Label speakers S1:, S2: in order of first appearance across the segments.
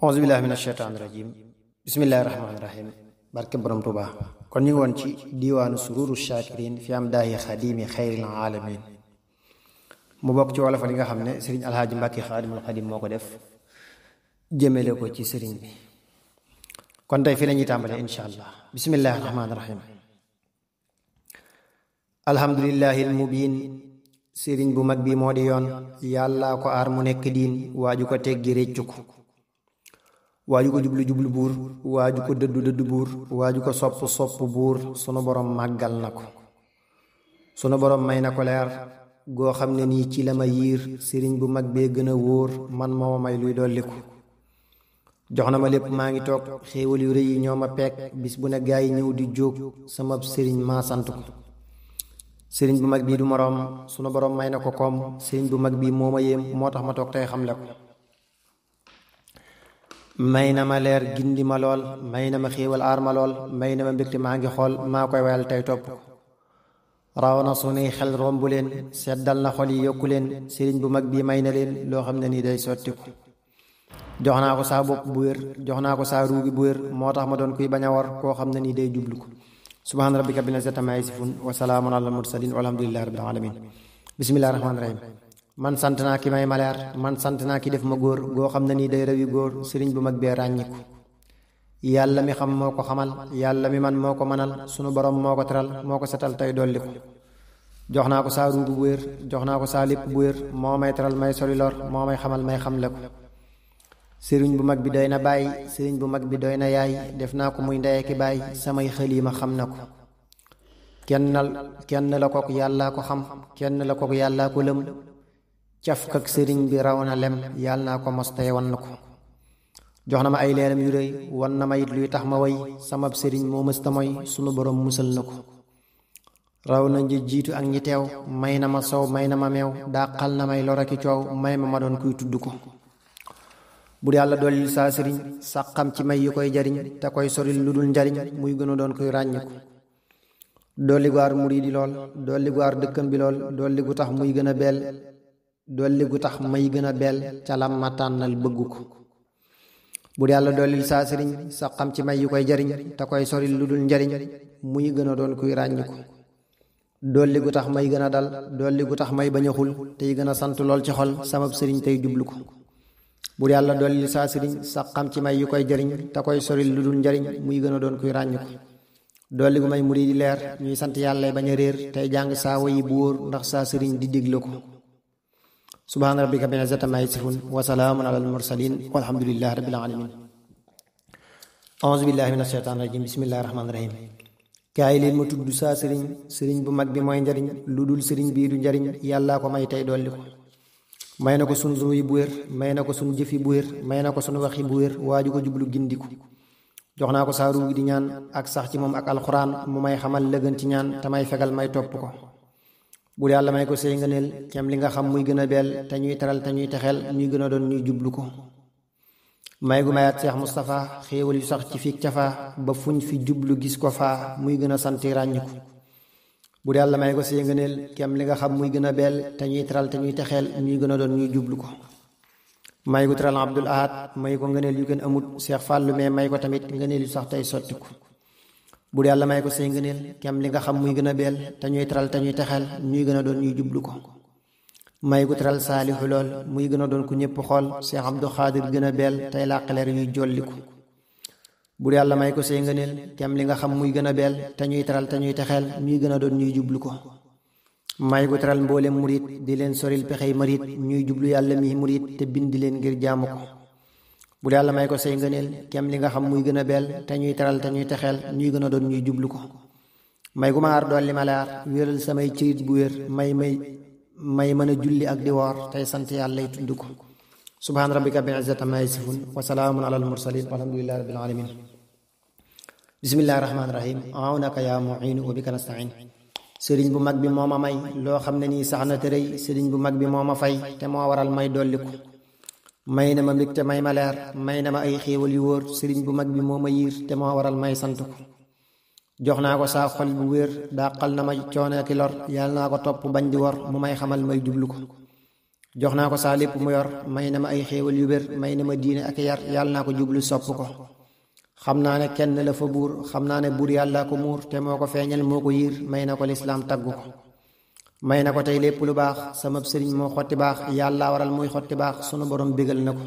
S1: auzu billahi mina shaytaani rajim bismillahi rahmaani rahim barke borom Tuuba kon ñu ngi woon ci diiwaanu sururu shakirin fi am daahi xadimi xayril alamin mu bokk ci wolofa li nga xam ne sëriñ alhaaji Mbàkke xaadimul xadim moo ko def jëmele ko ci sëriñ bi kon tey fi la ñuy tàmbalee insha allah bismillahi rahmaani rahim alhamdulillahi almubin sëriñ bu mag bi moo di yoon yàlla ko aar mu nekk diin waaju ko teggi réccu ko waaju ko jublu jublu buur waaju ko dëddu dëddu buur waaju ko sopp sopp buur sunu borom màggal na ko sunu borom may na ko leer goo xam ne nii ci la ma yiir sëriñ bu mag bee gën a wóor man moo may luy dolliku jox na ma lépp maa ngi toog xéewal yu rëy yi ñoo ma peek bis bu ne gaa yi ñëw di jóg sama sëriñ maa sant ko sëriñ bu mag bii du moroom sunu borom may na ko koom sëriñ bu mag bii moo ma yéem moo tax ma toog tey xamle ko may na ma leer gindi ma lool may na ma xéewal aar ma lool may na ma mbégte maa ngi xool maa koy wayal tey topp raw na sunuy xel rombu leen seddal na xol yi yokku leen sëriñ bu mag bii may na leen loo xam ne nii day sottiku jox naa ko saa bopp bu wér jox naa ko saa ruugi bu wér moo tax ma doon kuy bañ a war koo xam ne nii day jublu ko subhaana rabbika rabbil izzati ammaa yasifuun wa salaamun alal mursaliin walhamdulillahi rabbil aalamiin bismillahi rahmaani rahim man sant naa ki may maleer man sant naa ki def ma góor goo xam ne nii day rawi góor sëriñ bu mag bee ràññiku yàlla mi xam moo ko xamal yàlla mi man moo ko manal sunu borom moo ko teral moo ko setal tey dolli ko jox naa ko saa ruugu bu wér jox naa ko saa lépp bu wér moo may teral may sori lor moo may xamal may xamle ko sëriñ bu mag bi doy na bàyyi sëriñ bu mag bi doy na yaay def naa ko muy ndeye ki bàyyi samay xaliima xam na ko kenn la kook yàllaa ko xam kenn la kook yàllaa ko lëm cafkak sëriñ bi raw na lem yàlla naa ko mos tey wan na ko jox na ma ay leeram yu rëy wan na ma it luy tax ma way samab sëriñ moo mësta mooy sunu borom musal na ko raw na ñi jiitu ak ñi teew may na ma sow may na ma meew dàqal na may loraki coow may ma doon kuy tudd ko bu yàlla dollil saa sëriñ sàqam ci may yu koy jariñ te koy soril lu dul njariñ muy gën a doon kuy ràññiku dolli gu aar muriidi lool dolli gu aar dëkkam bi lool dolli gu tax muy gën a beel dolli gu tax may gën a beel ca lam ma tànnal bëggu ko bu yàlla dollil saa sëriñ sa xam ci may yu koy jariñ te koy soril lu dul njariñ muy gën a doon kuy ràññiku dolli gu tax may gën a dal dolli gu tax may bañ a xul tey gën a sant lool ci xol samab sëriñ tey jublu ko bu yàlla dollil saa sëriñ sa xam ci may yu koy jariñ te koy soril lu dul njariñ muy gën a doon kuy ràññiku dolli gu may murid di leer ñuy sant yàlla bañ a réer tey jàng saa wayi bu wóor ndax saa sëriñ di digle ko subhaana rabbika rabbil izzati ammaa yasifuun wa salaamun alal mursaliin walhamdulillahi rabbil aalamiin auzu billahi mina shaytaani rajiim bismillahi rahmaani rahiim kaay leen ma tudd saa sëriñ bu mag bi mooy njariñ lu dul sëriñ bii du njariñ yàllaa ko may tey dolli ko may na ko sun ruuyi bu wér may na ko sun jëfi bu wér may na ko sun waxi bu wér waaju ko jublu gindiku jox naa ko saa ruugi di ñaan ak sax ci moom ak alxuraan mu may xamal lëgën ci ñaan te may fegal may topp ko bu yàlla may ko sey ngëneel kem li nga xam muy gën a beel te ñuy teral te ñuy texeel ñuy gën a doon ñuy jublu ko may gu mayaat Seex Mustapha xéewal yu sax ci fiig cafaa ba fuñ fi jublu gis ko faa muy gën a santi ràññiku bu yàlla may ko sey ngëneel kem li nga xam muy gën a beel te ñuy teral te ñuy texeel ñuy gën a doon ñuy jublu ko may gu teral Abdul Ahad may ko ngëneel yu gën amut Seex Fàllu mais may ko tamit ngëneel yu sax tey sottiku bu yàlla may ko say ngëneel kem li nga xam muy gën a beel te ñuy teral te ñuy texeel ñuy gën a doon ñuy jublu ko may gu teral Saalihu lool muy gën a doon ku ñëpp xool Seex Abdu Xaadir gën a beel tey làqaleer yuy jolliku bu yàlla may ko say ngëneel kem li nga xam muy gën a beel te ñuy teral te ñuy texeel ñuy gën a doon ñuy jublu ko may gu teral mboolem murit di leen soril pexey marit ñuy jublu yàlla mi murit te bindi leen ngir jaamu ko bu yàlla may ko say ngëneel kem li nga xam muy gën a beel te ñuy teral te ñuy texeel ñuy gën a doon ñuy jublu ko may gu ma aar dolli ma laar wéral samay cirit bu wér may mën a julli ak di woor tey sant yàlla lay tudd ko subhaana rabbika rabbil izzati ammaa yasifuun wa salaamun alal mursaliin walhamdulillahi rabbil aalamiin bismillahi rahmaani rahiim awnaka yaa mu'iin wa bika nasta'iin sëriñ bu mag bi moo ma may loo xam ne nii sax na te rëy sëriñ bu mag bi moo ma fay te moo waral may dolliku may na ma mbégte may ma leer may na ma ay xéewal yu wóor sëriñ bu mag bi moo ma yiir te moo waral may sant ko jox naa ko saa xol bu wér dàqal na ma coono ki lor yàlla naa ko topp bañ di wor mu may xamal may jublu ko jox naa ko saa lépp mu yor may na ma ay xéewal yu bér may na ma diine ak yar yàlla naa ko jublu sopp ko xam naa ne kenn la fa buur xam naa ne buur yàllaa ko muur te moo ko feeñal moo ko yiir may na ko lislaam taggu ko may na ko tey lépp lu baax sama sëriñ moo xotti baax yàlla waral muy xotti baax sunu borom bégal na ko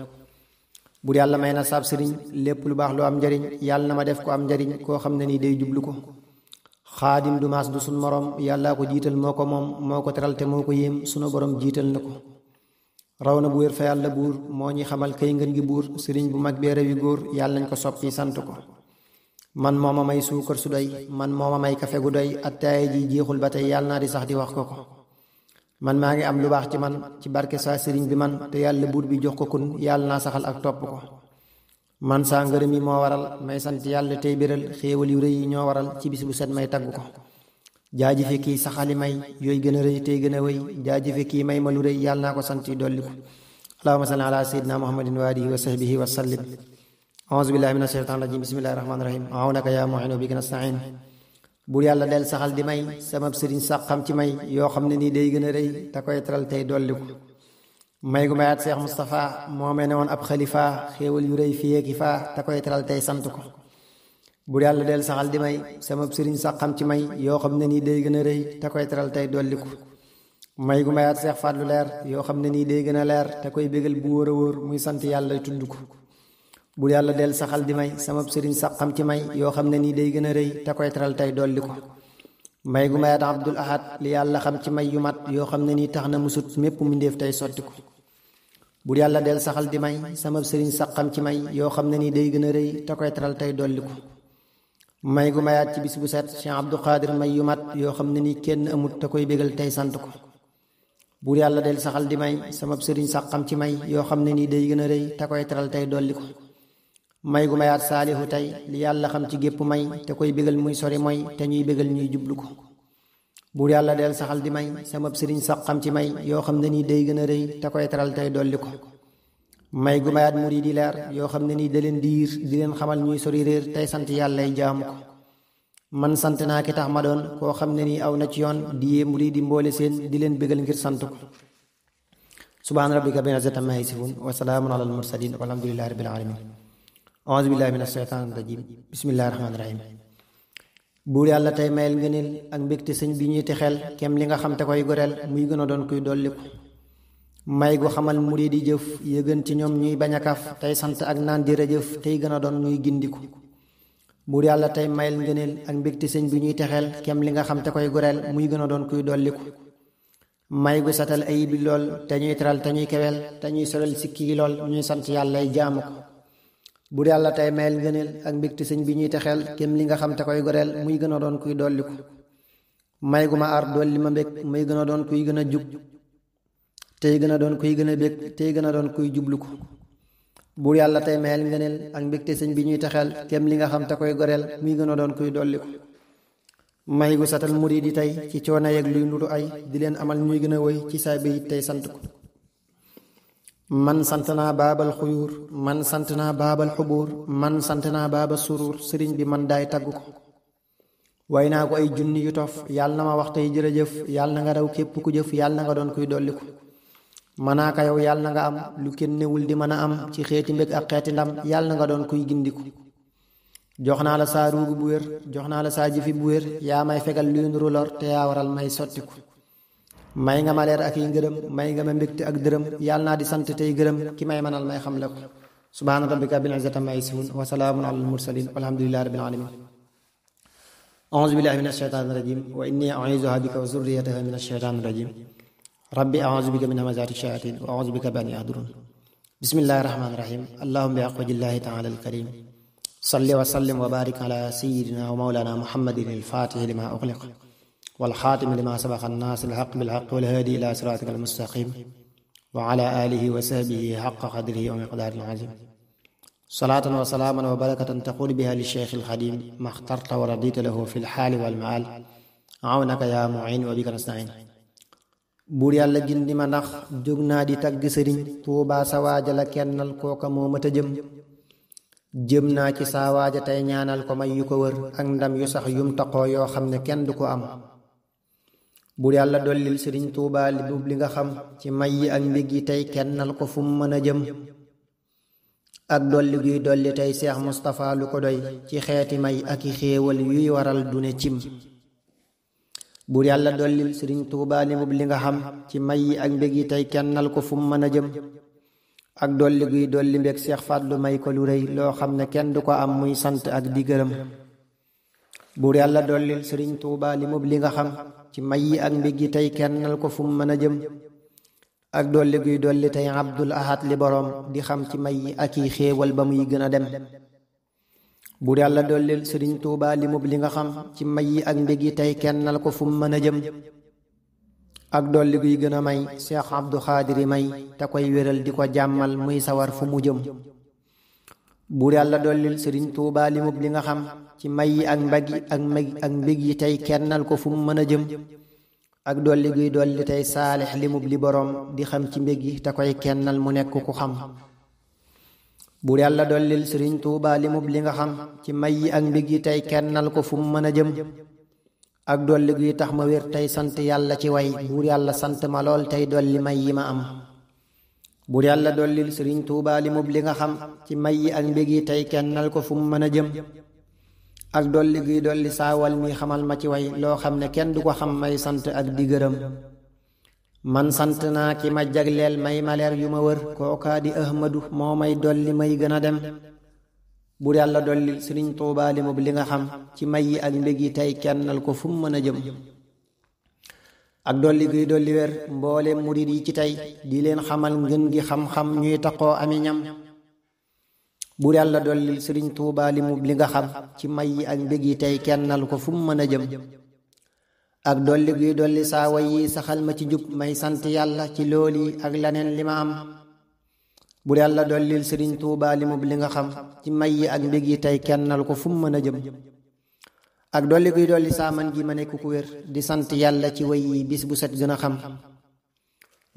S1: buur yàlla may na saab sëriñ lépp lu baax lu am njariñ yàlla na ma def ko am njariñ koo xam ne nii day jublu ko xaadim du maas du sun morom yàllaa ko jiital moo ko moom moo ko teral te moo ko yéem sunu borom jiital na ko raw na bu wér fa yàlla buur moo ñi xamal kay ngeen gi buur sëriñ bu mag bee rewi góor yàlla nañ ko soppi sant ko man mooma may suukar su doy man mooma may kafe gu doy attaaya ji jeexul ba tey yàlla naa di sax di wax ko ko man maa ngi am lu baax ci man ci barke saa sëriñ bi man te yàlla buur bi jox ko kun yàlla naa saxal ak topp ko man saa ngërëm yi moo waral may sant yàlla tey biral xéewal yu rëy yi ñoo waral ci bis bu set may tagg ko jaajëfe kii saxali may yooyu gën a rëy tey gën a wéy jaajëfe kii may ma lu rëy yàlla naa ko sant yi dolli ko allahumma salli ala sayyidina muhammadin wa alihi wa sahbihi wa sallim a'uuzu billahi mina shaytaani rajim bismillahi rahmaani rahim awnaka yaa mu'in bika nasta'in buur yàlla del saxal di may sama sëriñ sax xam ci may yoo xam ne nii day gën a rëy te koy teral tey dolli ko may gu mayaat Cheikh Moustapha moomee ne woon ab xalifa xéewal yu rëy fii ki faa te koy teral tey sant ko buur yàlla del saxal di may sama sëriñ sax xam ci may yoo xam ne nii day gën a rëy te koy teral tey dolli ko may gu mayaat Cheikh Fadlu leer yoo xam ne nii day gën a leer te koy bégal bu wóor a wóor muy sant yàlla tudd ko buur yàlla del saxal di may sama sëriñ sax xam ci may yoo xam ne nii day gën a rëy te koy teral tey dolli ko may gu mayaat Abdul Ahad li yàlla xam ci may yu mat yoo xam ne nii tax na musut mépp mbindéef tey sotti ko buur yàlla del saxal di may sama sëriñ sax xam ci may yoo xam ne nii day gën a rëy te koy teral tey dolli ko may gu mayaat ci bis bu set Cheikh Abdou Khadir may yu mat yoo xam ne nii kenn amut te koy bégal tey sant ko buur yàlla del saxal di may sama sëriñ sax xam ci may yoo xam ne nii day gën a rëy te koy teral tey dolli ko may gu mayaat saalihu tey li yàlla xam ci gépp may te koy bégal muy sori mooy te ñuy bégal ñuy jublu ko buur yàlla del saxal di may sama sëriñ sax xam ci may yoo xam ne nii day gën a rëy te koy teral tey dolli ko may gu mayaat murid yi leer yoo xam ne nii da leen diir di leen xamal ñuy sori réer tey sant yàllay jaamu ko man sant naa ki tax ma doon koo xam ne nii aw na ci yoon di yee murid yi mboole seen di leen bégal ngir sant ko subhaana rabbika rabbil izzati ammaa yasifuun wa salaamun alal mursaliin walhamdulillahi rabbil aalamiin a'uuzu billahi mina shaytaani rajiim bismillahi rahmaani rahiim buur yàlla tey mayel ngëneel ak mbégte sëñ bi ñuy texeel kem li nga xam te koy goreel muy gën a doon kuy dolliku may gu xamal murid di jëf yëgën ci ñoom ñuy bañ a kaf tey sant ak naan jërëjëf tey gën a doon ñuy gindiku buur yàlla tey mayel ngëneel ak mbégte sëñ bi ñuy texeel kem li nga xam te koy goreel muy gën a doon kuy dolliku may gu satal ayib bi lool te ñuy teral te ñuy keweel te ñuy solal sikki yi lool ñuy sant yàllay jaamu ko buur yàlla tey mayel ngëneel ak mbégte sëñ bi ñuy texeel kem li nga xam te koy goreel muy gën a doon kuy dolliku may gu ma aar dolli ma mbég muy gën a doon kuy gën a jub tey gën a doon kuy gën a bég tey gën a doon kuy jublu ko buur yàlla tey mayel ngëneel ak mbégte sëñ bi ñuy texeel kem li nga xam te koy goreel muy gën a doon kuy dolliku may gu satal murid yi tey ci coono yeeg luy nuru ay di leen amal ñuy gën a woy ci saa bi tey sant ko man sant naa baabal xuyuur man sant naa baabal xubuur man sant naa baaba suruur sëriñ bi man daay tagg ko way naa ko ay junni yu tof yàlla na ma wax tey jërëjëf yàlla na nga raw képp ku jëf yàlla na nga doon kuy dolliku manaaka yow yàlla na nga am lu kenn newul di mën a am ci xeeti mbég ak xeeti ndam yàlla na nga doon kuy gindiku jox naa la saa ruugu bu wér jox naa la saa jëfi bu wér yaa may fegal luy nuru lor te yaa waral may sottiku may nga ma leer ak yi ngërëm may nga ma mbégte ak dërëm yàlla naa di sant tey gërëm ki may manal may xam la ko subhaana rabbika rabbil izzati ammaa yasifuun wa salaamun alal mursaliin walhamdulillahi rabbil aalamiin a'uuzu billahi mina shaytaani rajiim wa innii u'iizuhaa bika wa zurriyyatahaa mina shaytaani rajiim rabbi a'uuzu bika min hamazaati shayaatiin wa a'uuzu bika an yahduruun bismillahi rahmaani rahiim allahumma bi aqwajillaahi ta'aala al-kariim salli wa sallim wa baarik ala sayyidina wa mawlaana muhammadin al-faatihi limaa ughliqa wal xaatimi limaa sabaqa naasiril haqqi bil haqqi wal haadi ilaa siraatikal mustaqiim wa ala aalihi wa sahbihi haqqa qadrihi wa miqdaarihil aziim salaatan wa salaaman wa barakatan taquulu bihaa li sheykhil xadiim maxtarta wa radiita lahu fil xaali wal maal awnaka yaa mu'iin wa bika nasta'iin buur yàlla gindi ma ndax jóg naa di tagg sëriñ Tuubaa sa waaja la kennal kooka moo mat a jëm naa ci saa waaja tey ñaanal ko may yu ko wër ak ndam yu sax yum taqoo yoo xam ne kenn du ko am buur yàlla dollil sëriñ tuubaa li nga xam ci may yi ak mbég yi tey kennal ko fu mu mën a jëm ak dolli guy dolli tey seex mustapha lu ko doy ci xeeti may ak i xéewal yuy waral dune cim buur yàlla dollil sëriñ tuubaa li nga xam ci may yi ak mbég yi tey kennal ko fu mu mën a jëm ak dolli guy dolli mbég seex fàdlu may ko lu rëy loo xam ne kenn du ko am muy sant ak di gërëm buur yàlla dollil sëriñ tuubaa li nga xam ci may yi ak mbég yi tey kennal ko fu mu mën a jëm ak dolli guy dolli tey abdul ahad li boroom di xam ci may yi ak i xéewal ba muy gën a dem buur yàlla dollil sëriñ tuubaa li nga xam ci may yi ak mbég yi tey kennal ko fu mu mën a jëm ak dolli guy gën a may seex abdu xaadiri may te koy wéral di ko jàmmal muy sawar fu mu jëm buur yàlla dollil sëriñ tuubaa li nga xam ci may yi ak mbég yi tey kennal ko fu mu mën a jëm ak dolli guy dolli tey saalix li boroom di xam ci mbég yi te koy kennal mu nekk ku xam buur yàlla dollil sëriñ tuubaa li nga xam ci may yi ak mbég yi tey kennal ko fu mu mën a jëm ak dolli guy tax ma wér tey sant yàlla ci way buur yàlla sant ma lool tey dolli may yi ma am buur yàlla dollil sëriñ tuubaa li nga xam ci may yi ak mbég yi tey kennal ko fu mu mën a jëm ak dolli guy dolli saawal mi xamal ma ci way loo xam ne kenn du ko xam may sant ak di gërëm man sant naa ki ma jagleel may maleer yu ma wër kookaa di ahmadu moo may dolli may gën a dem buur yàlla dollil sëriñ tuubaa li nga xam ci may yi ak mbég yi tey kennal ko fu mu mën a jëm ak dolli guy dolli wér mboole murid yi ci tey di leen xamal ngën gi xam-xam ñuy taqoo ami ñam buur yàlla dollil sëriñ tuubaa li nga xam ci may yi ak mbég yi tey kennal ko fu mu mën a jëm ak dolli guy dolli saawa yi saxal ma ci jub may sant yàlla ci looli ak laneen li ma am buur yàlla dollil sëriñ tuubaa li nga xam ci may yi ak mbég yi tey kennal ko fu mu mën a jëm ak dolli guy dolli saaman gi ma nekk ku wér di sant yàlla ci way yi bis bu set gën a xam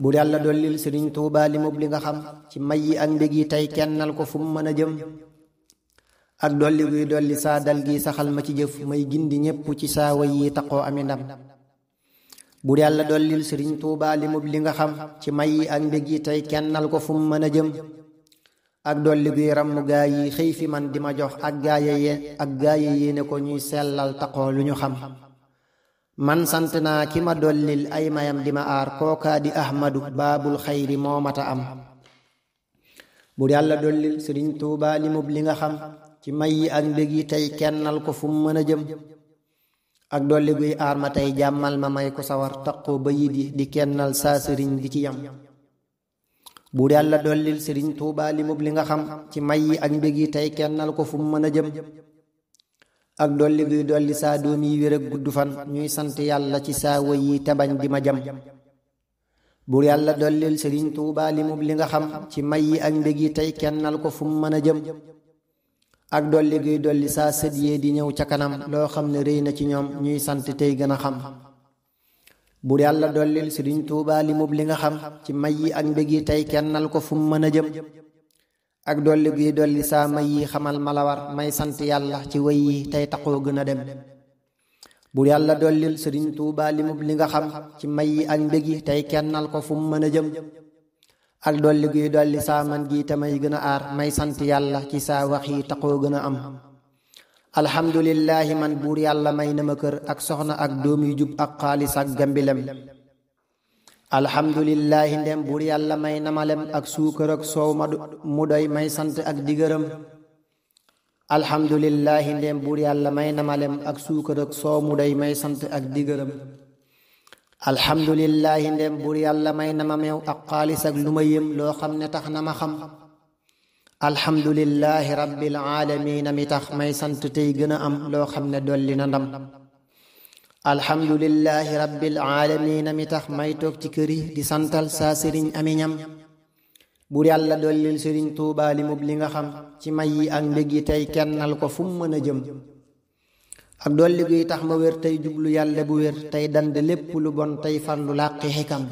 S1: buur yàlla dollil sëriñ tuubaa li nga xam ci may yi ak mbég yi tey kennal ko fu mu mën a jëm ak dolli guy dolli saa dal gi saxal ma ci jëf may gindi ñépp ci saa way yi taqoo ami ndam buur yàlla dollil sëriñ tuubaa li nga xam ci may yi ak mbég yi tey kennal ko fu mu mën a jëm ak dolli guy ramm gaa yi xëy fi man di ma jox ak gaaye yéene ko ñuy sellal taqoo lu ñu xam man sant naa ki ma dollil ay mayam di ma aar kookaa di ahmadu baabul xayri moo mata am buur yàlla dollil sëriñ tuubaa li nga xam ci may yi ak mbég yi tey kennal ko fu mu mën a jëm ak dolli guy aar ma tey jàmmal ma may ko sawar taqoo ba yit yi di kennal saa sëriñ di ci yam buur yàlla dollil sëriñ tuubaa li nga xam ci may yi ak mbég yi tey kennal ko fu mu mën a jëm ak dolli guy dolli saa doom yi wér ak gudd fan ñuy sant yàlla ci saa way yi te bañ di ma jam buur yàlla dollil sëriñ tuubaa li nga xam ci may yi ak mbég yi tey kennal ko fu mu mën a jëm ak dolli guy dolli saa sët yee di ñëw ca kanam loo xam ne rëy na ci ñoom ñuy sant tey gën a xam buur yàlla dollil sëriñ tuubaa li nga xam ci may yi ak mbég yi tey kennal ko fu mu mën a jëm ak dolli guy dolli saa may yi xamal ma la war may sant yàlla ci way yi tey taxoo gën a dem buur yàlla dollil sëriñ tuubaa li nga xam ci may yi ak mbég yi tey kennal ko fu mu mën a jëm ak dolli guy dolli saa man gi te may gën a aar may sant yàlla ci saa wax yi taxoo gën a am alhamdulillahi man buur yàlla may na ma kër ak soxna ak doom yu jub ak xaalis ak gambilem alhamdulillahi ndem buur yàlla may na ma lem ak suukar ak soow mu doy may sant ak digërëm alhamdulillahi ndem buur yàlla may na ma lem ak suukar ak soow mu doy may sant ak digërëm alhamdulillahi ndem buur yàlla may na ma meew ak xaalis ak lu ma yëm loo xam ne tax na ma xam alhamdulillahi rabbil aalamiina mi tax may sant tey gën a am loo xam ne dolli na ndam alhamdulillahi rabbil aalamiina mi tax may toog ci kër yi di santal saa sëriñ ami ñam buur yàlla dollil sëriñ tuubaa li nga xam ci may yi ak mbég yi tey kennal ko fu mu mën a jëm ak dolli guy tax ma wér tey jublu yàlla bu wér tey dand lépp lu bon tey farlu làqi xikam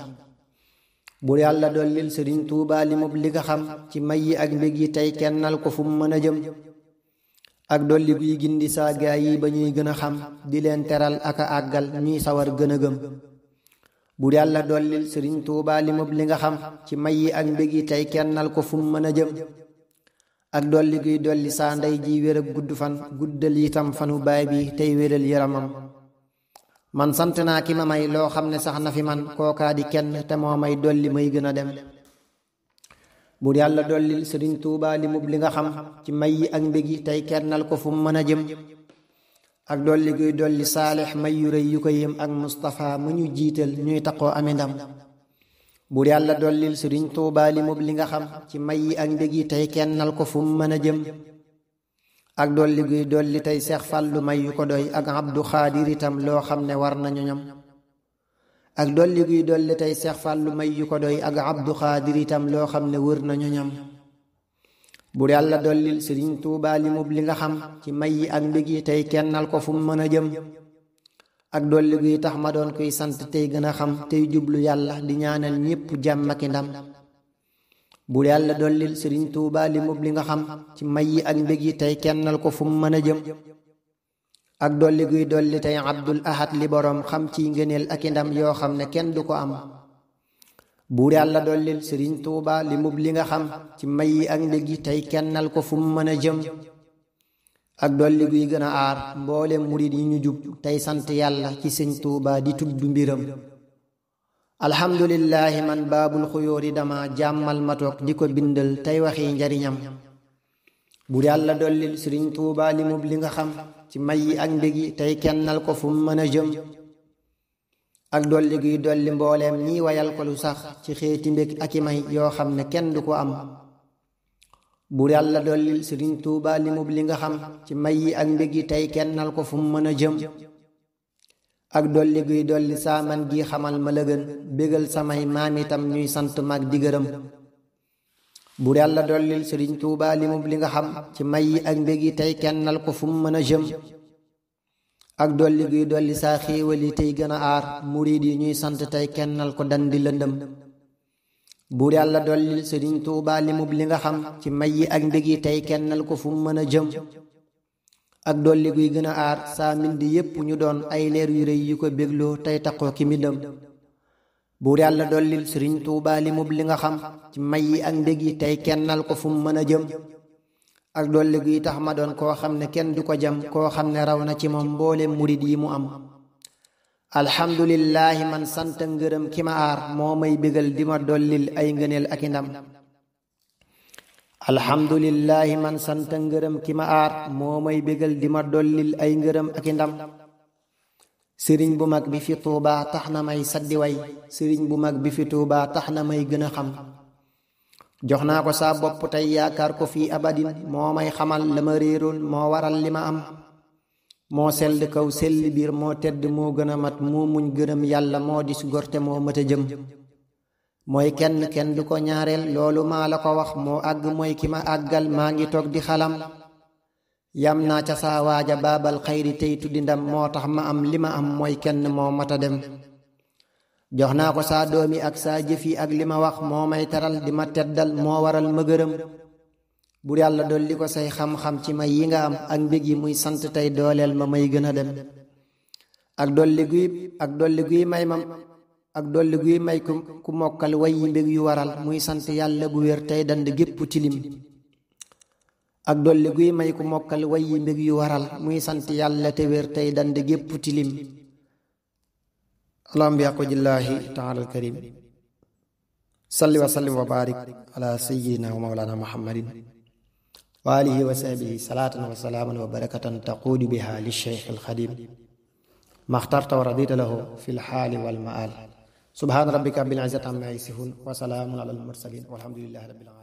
S1: buur yàlla dollil sëriñ tuubaa li nga xam ci may yi ak mbég yi tey kennal ko fu mu mën a jëm ak dolli guy gindi saa gaa yi ba ñuy gën a xam di leen teral ak a àggal ñuy sawar gën a gëm buur yàlla dollil sëriñ tuubaa li mub li nga xam ci may yi ak mbég yi tey kennal ko fu mu mën a jëm ak dolli guy dolli saa ndey ji wér ak gudd fan guddal itam fanu baay bi tey wéral yaramam man sant naa ki ma may loo xam ne sax na fi man kookaa di kenn te moo may dolli may gën a dem buur yàlla dollil sëriñ tuubaa li mub li nga xam ci may yi ak mbég yi tey kennal ko fu mu mën a jëm ak dolli guy dolli saalix may yu rëy yu ko yëm ak Mustafa mu ñu jiital ñuy taqoo ami ndam buur yàlla dollil sëriñ tuubaa li mub li nga xam ci may yi ak mbég yi tey kennal ko fu mu mën a jëm ak dolli guy dolli tey seex fàllu may yu ko doy ak abdu xaadir itam loo xam ne war nañu ñam ak dolli guy dolli tey seex fàllu may yu ko doy ak abdu xaadir itam loo xam ne wër nañu ñam buur yàlla dollil sëriñ tuubaa li mub li nga xam ci may yi ak mbég yi tey kennal ko fu mu mën a jëm ak dolli guy tax ma doon kuy sant tey gën a xam tey jublu yàlla di ñaanal ñépp jàmm ak ndam buur yàlla dollil sëriñ tuubaa li mub li nga xam ci may yi ak mbég yi tey kennal ko fu mu mën a jëm ak dolli guy dolli tey abdul ahad li boroom xam ciy ngëneel ak ndam yoo xam ne kenn du ko am buur yàlla dollil sëriñ tuubaa li mub li nga xam ci may yi ak mbég yi tey kennal ko fu mu mën a jëm ak dolli guy gën a aar mboolem murid yi ñu jub tey sant yàlla ci sëñ tuubaa di tudd mbiram alhamdulillahi man baabul xuyóori dama jàmmal ma toog di ko bindal tey waxi njariñam buur yàlla dollil sëriñ tuubaa li mub li nga xam ci may yi ak mbég yi tey kennal ko fu mu mën a jëm ak dolli guy dolli mbooleem ñiy wayal ko lu sax ci xeeti mbég ak i may yoo xam ne kenn du ko am buur yàlla dollil sëriñ tuubaa li mub li nga xam ci may yi ak mbég yi tey kennal ko fu mu mën a jëm ak dolli guy dolli saaman gi xamal ma la gën bégal samay maam itam ñuy sant mag di gërëm buur yàlla dollil sëriñ tuubaa li mub li nga xam ci may yi ak mbég yi tey kennal ko fu mu mën a jëm ak dolli guy dolli saa xéewal yi tey gën a aar murid yi ñuy sant tey kennal ko dandi lëndëm buur yàlla dollil sëriñ tuubaa li mub li nga xam ci may yi ak mbég yi tey kennal ko fu mu mën a jëm ak dolli guy gën a aar saa mbind yépp ñu doon ay leer yu rëy yu ko bégloo tey taqoo ki mbindam buur yàlla dollil sëriñ tuubaa li mub li nga xam ci may yi ak mbég yi tey kennal ko fu mu mën a jëm ak dolli guy tax ma doon koo xam ne kenn du ko jam koo xam ne raw na ci moom mboolem murid yi mu am alhamdulillahi man sant ngërëm ki ma aar moo may bégal di ma dollil ay ngëneel ak i ndam alhamdulillahi man sant ngërëm ki ma aar moo may bégal di ma dollil ay ngërëm ak i ndam sëriñ bu mag bi fi tuubaa tax na may saddi way sëriñ bu mag bi fi tuubaa tax na may gën a xam jox naa ko saa bopp tey yaakaar ko fii abadin moo may xamal la ma réeroon moo waral li ma am moo sell kaw selli biir moo tedd moo gën a mat moo muñ gërëm yàlla moo dis gorte moo mët a jëm mooy kenn du ko ñaareel loolu maa la ko wax moo àgg mooy ki ma àggal maa ngi toog di xalam yam naa ca saa waaja baabal xayri tey tuddi ndam moo tax ma am li ma am mooy kenn moo mat a dem jox naa ko saa doomi ak saa jëf yi ak li ma wax moo may teral di ma teddal moo waral ma gërëm bur yàlla dolli ko say xam-xam ci may yi nga am ak mbég yi muy sant tey dooleel ma may gën a dem ak dolli guy may ku mokkal way yi mbég yu waral muy sant yàlla gu wér tey dand gépp tilim ak dolli guy may ku mokkal way yi mbég yu waral muy sant yàlla te wér tey dand gépp tilim allahumma bi aqwajillahi taala alkarim salli wa sallim wa barik ala sayyidina wa mawlana muhammadin wa alihi wa sahbihi salatan wa salaman wa barakatan taquudu biha lishaykh alxadim maxtarta wa radita lahu fi lxaali walmaal subhana rabbika rabbil izzati amma yasifun wa salaamun ala almursalin walhamdulillahi rabbil alamin